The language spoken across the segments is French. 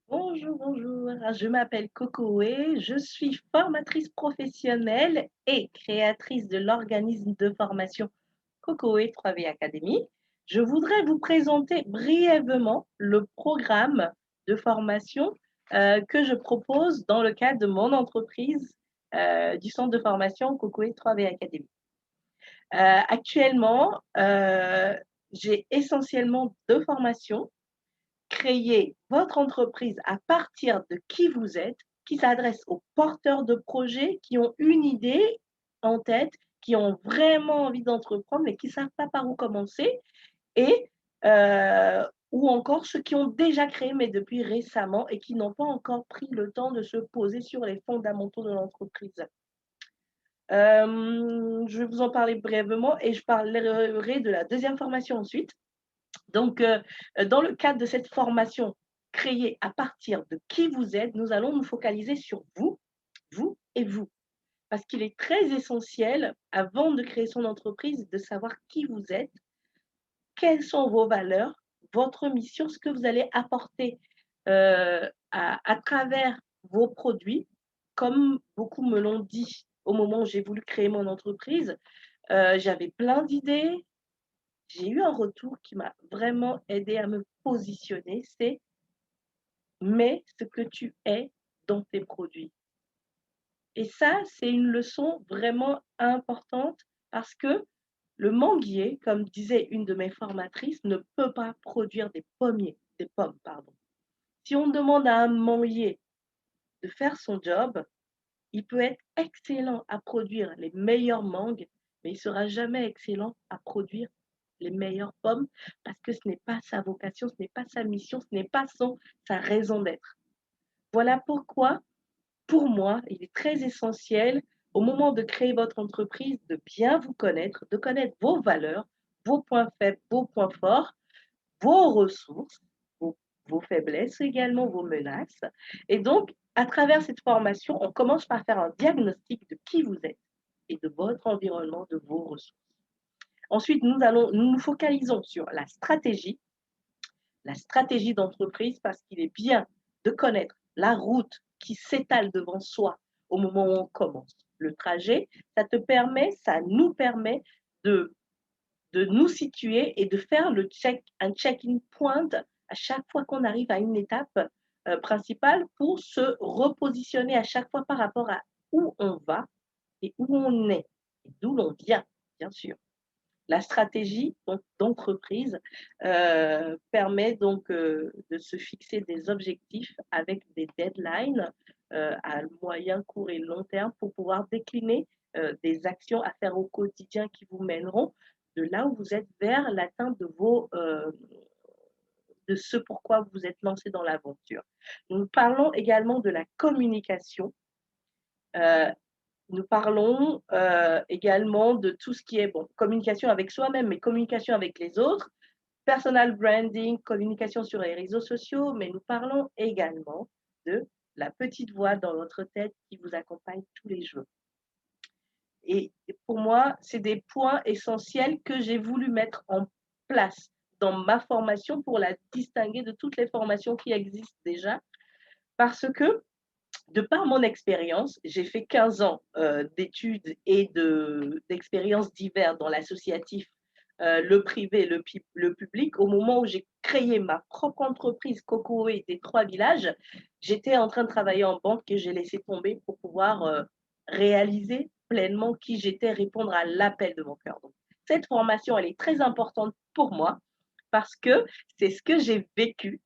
Bonjour, bonjour. Je m'appelle Cocoé, je suis formatrice professionnelle et créatrice de l'organisme de formation Cocoé 3V Academy. Je voudrais vous présenter brièvement le programme de formation que je propose dans le cadre de mon entreprise du centre de formation Cocoé 3V Academy. Actuellement, j'ai essentiellement deux formations: créer votre entreprise à partir de qui vous êtes, qui s'adresse aux porteurs de projets qui ont une idée en tête, qui ont vraiment envie d'entreprendre, mais qui ne savent pas par où commencer, et ou encore ceux qui ont déjà créé, mais depuis récemment, et qui n'ont pas encore pris le temps de se poser sur les fondamentaux de l'entreprise. Je vais vous en parler brièvement et je parlerai de la deuxième formation ensuite. Donc, dans le cadre de cette formation créée à partir de qui vous êtes, nous allons nous focaliser sur vous, vous et vous. Parce qu'il est très essentiel, avant de créer son entreprise, de savoir qui vous êtes, quelles sont vos valeurs, votre mission, ce que vous allez apporter à travers vos produits. Comme beaucoup me l'ont dit au moment où j'ai voulu créer mon entreprise, j'avais plein d'idées. J'ai eu un retour qui m'a vraiment aidé à me positionner, c'est: mets ce que tu es dans tes produits. Et ça, c'est une leçon vraiment importante parce que le manguier, comme disait une de mes formatrices, ne peut pas produire des pommes, pardon. Si on demande à un manguier de faire son job, il peut être excellent à produire les meilleures mangues, mais il ne sera jamais excellent à produire les meilleures pommes parce que ce n'est pas sa vocation, ce n'est pas sa mission, ce n'est pas sa raison d'être. Voilà pourquoi, pour moi, il est très essentiel, au moment de créer votre entreprise, de bien vous connaître, de connaître vos valeurs, vos points faibles, vos points forts, vos ressources, vos, vos faiblesses également, vos menaces. Et donc, à travers cette formation, on commence par faire un diagnostic de qui vous êtes et de votre environnement, de vos ressources. Ensuite, nous nous focalisons sur la stratégie d'entreprise, parce qu'il est bien de connaître la route qui s'étale devant soi au moment où on commence le trajet. Ça nous permet de nous situer et de faire un check-in point à chaque fois qu'on arrive à une étape principale pour se repositionner à chaque fois par rapport à où on va et où on est et d'où l'on vient, bien sûr. La stratégie d'entreprise permet donc de se fixer des objectifs avec des deadlines à moyen, court et long terme pour pouvoir décliner des actions à faire au quotidien qui vous mèneront de là où vous êtes vers l'atteinte de ce pourquoi vous vous êtes lancé dans l'aventure. Nous parlons également de la communication. Euh, Nous parlons également de tout ce qui est bon, communication avec soi-même, mais communication avec les autres, personal branding, communication sur les réseaux sociaux, mais nous parlons également de la petite voix dans votre tête qui vous accompagne tous les jours. Et pour moi, c'est des points essentiels que j'ai voulu mettre en place dans ma formation pour la distinguer de toutes les formations qui existent déjà, parce que de par mon expérience, j'ai fait 15 ans d'études et d'expériences diverses dans l'associatif, le privé, le public. Au moment où j'ai créé ma propre entreprise Cocoé des Trois Villages, j'étais en train de travailler en banque et j'ai laissé tomber pour pouvoir réaliser pleinement qui j'étais, répondre à l'appel de mon cœur. Donc, cette formation, elle est très importante pour moi parce que c'est ce que j'ai vécu,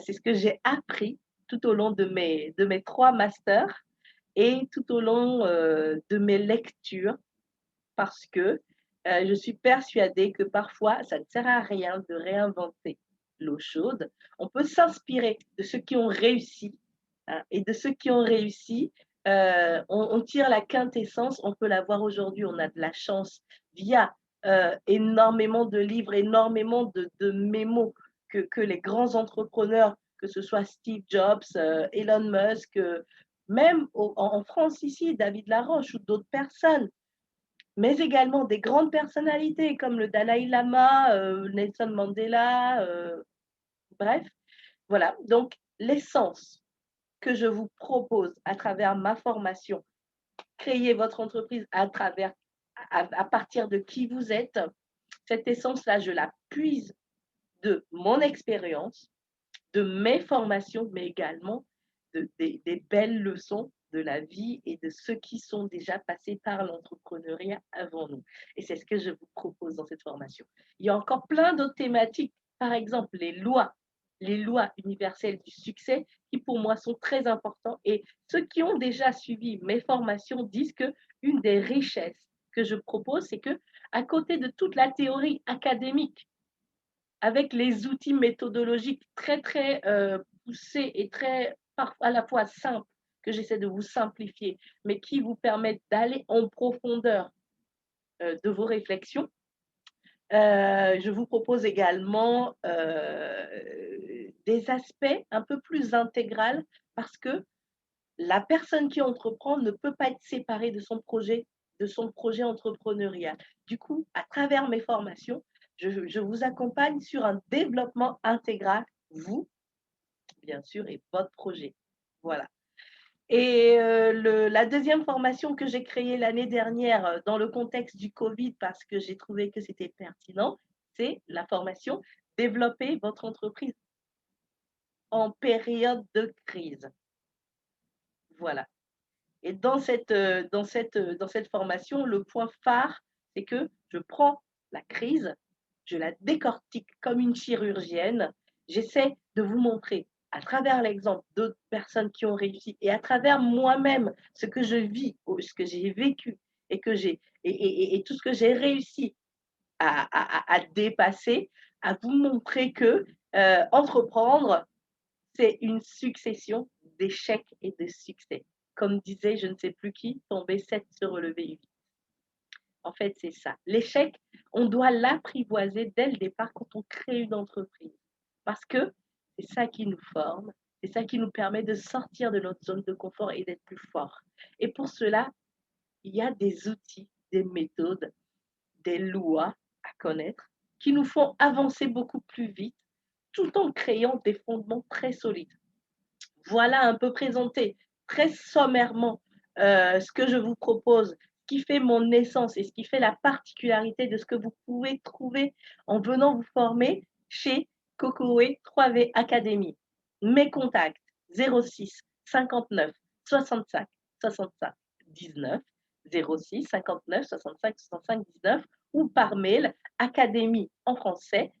c'est ce que j'ai appris tout au long de mes 3 masters et tout au long de mes lectures, parce que je suis persuadée que parfois, ça ne sert à rien de réinventer l'eau chaude. On peut s'inspirer de ceux qui ont réussi, hein, et de ceux qui ont réussi, on tire la quintessence, on peut la voir aujourd'hui, on a de la chance via énormément de livres, énormément de mémos que les grands entrepreneurs, que ce soit Steve Jobs, Elon Musk, même en France ici, David Laroche ou d'autres personnes, mais également des grandes personnalités comme le Dalai Lama, Nelson Mandela, bref, voilà. Donc, l'essence que je vous propose à travers ma formation, créer votre entreprise à partir de qui vous êtes, cette essence-là, je la puise de mon expérience, de mes formations, mais également des belles leçons de la vie et de ceux qui sont déjà passés par l'entrepreneuriat avant nous. Et c'est ce que je vous propose dans cette formation. Il y a encore plein d'autres thématiques, par exemple les lois universelles du succès, qui pour moi sont très importants. Et ceux qui ont déjà suivi mes formations disent que une des richesses que je propose, c'est que à côté de toute la théorie académique, avec les outils méthodologiques très, très poussés et très à la fois simples, que j'essaie de vous simplifier, mais qui vous permettent d'aller en profondeur de vos réflexions. Je vous propose également des aspects un peu plus intégraux parce que la personne qui entreprend ne peut pas être séparée de son projet entrepreneurial. Du coup, à travers mes formations, je vous accompagne sur un développement intégral, vous, bien sûr, et votre projet. Voilà. Et la deuxième formation que j'ai créée l'année dernière dans le contexte du Covid, parce que j'ai trouvé que c'était pertinent, c'est la formation Développer votre entreprise en période de crise. Voilà. Et dans cette formation, le point phare, c'est que je prends la crise, je la décortique comme une chirurgienne. J'essaie de vous montrer, à travers l'exemple d'autres personnes qui ont réussi et à travers moi-même, ce que je vis, ce que j'ai vécu et, et tout ce que j'ai réussi à dépasser, à vous montrer que entreprendre, c'est une succession d'échecs et de succès. Comme disait je ne sais plus qui, tomber 7, se relever 8. En fait, c'est ça. L'échec, on doit l'apprivoiser dès le départ quand on crée une entreprise. Parce que c'est ça qui nous forme, c'est ça qui nous permet de sortir de notre zone de confort et d'être plus fort. Et pour cela, il y a des outils, des méthodes, des lois à connaître qui nous font avancer beaucoup plus vite tout en créant des fondements très solides. Voilà un peu présenté très sommairement ce que je vous propose, ce qui fait mon essence et ce qui fait la particularité de ce que vous pouvez trouver en venant vous former chez Cocoé 3V Academy. Mes contacts 06 59 65 65 19 06 59 65 65 19 ou par mail académie en français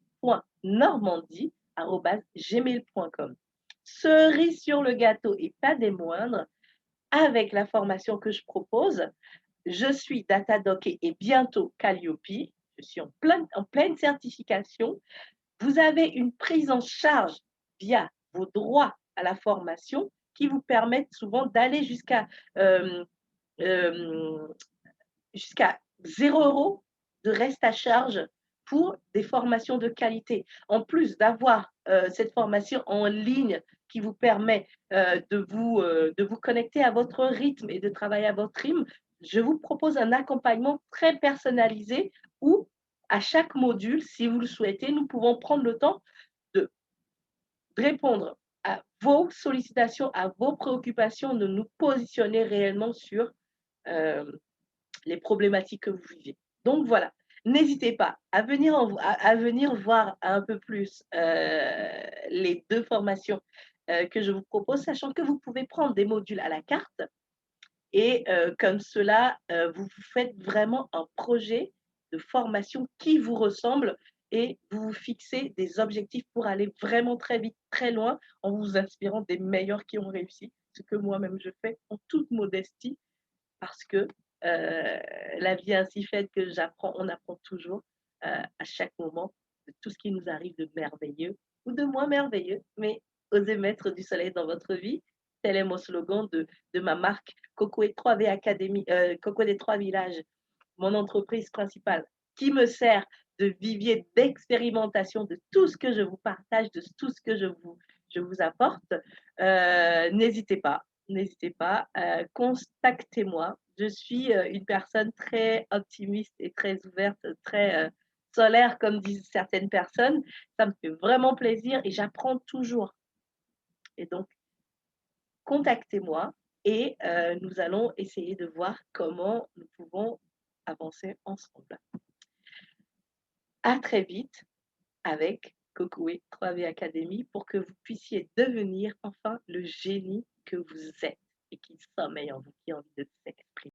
.normandie@gmail.com. Cerise sur le gâteau et pas des moindres, avec la formation que je propose, je suis Datadoc et bientôt Calliope. Je suis en pleine certification. Vous avez une prise en charge via vos droits à la formation qui vous permettent souvent d'aller euh, euh, jusqu'à 0 € de reste à charge pour des formations de qualité. En plus d'avoir cette formation en ligne qui vous permet de vous connecter à votre rythme et de travailler à votre rythme, je vous propose un accompagnement très personnalisé où, à chaque module, si vous le souhaitez, nous pouvons prendre le temps de répondre à vos sollicitations, à vos préoccupations, de nous positionner réellement sur euh, les problématiques que vous vivez. Donc voilà, n'hésitez pas à venir voir un peu plus les deux formations que je vous propose, sachant que vous pouvez prendre des modules à la carte et comme cela, vous faites vraiment un projet de formation qui vous ressemble et vous vous fixez des objectifs pour aller vraiment très vite, très loin, en vous inspirant des meilleurs qui ont réussi, ce que moi-même je fais en toute modestie parce que la vie est ainsi faite que on apprend toujours à chaque moment de tout ce qui nous arrive de merveilleux ou de moins merveilleux, mais osez mettre du soleil dans votre vie. Tel est mon slogan de ma marque Coco et 3V Academy, Coco des 3 villages, mon entreprise principale, qui me sert de vivier d'expérimentation de tout ce que je vous partage, de tout ce que je vous apporte. N'hésitez pas, contactez-moi. Je suis une personne très optimiste et très ouverte, très solaire, comme disent certaines personnes. Ça me fait vraiment plaisir et j'apprends toujours. Et donc, contactez-moi et nous allons essayer de voir comment nous pouvons avancer ensemble. À très vite avec Cocoué 3V Academy pour que vous puissiez devenir enfin le génie que vous êtes et qui sommeille en vous, qui a envie de s'exprimer.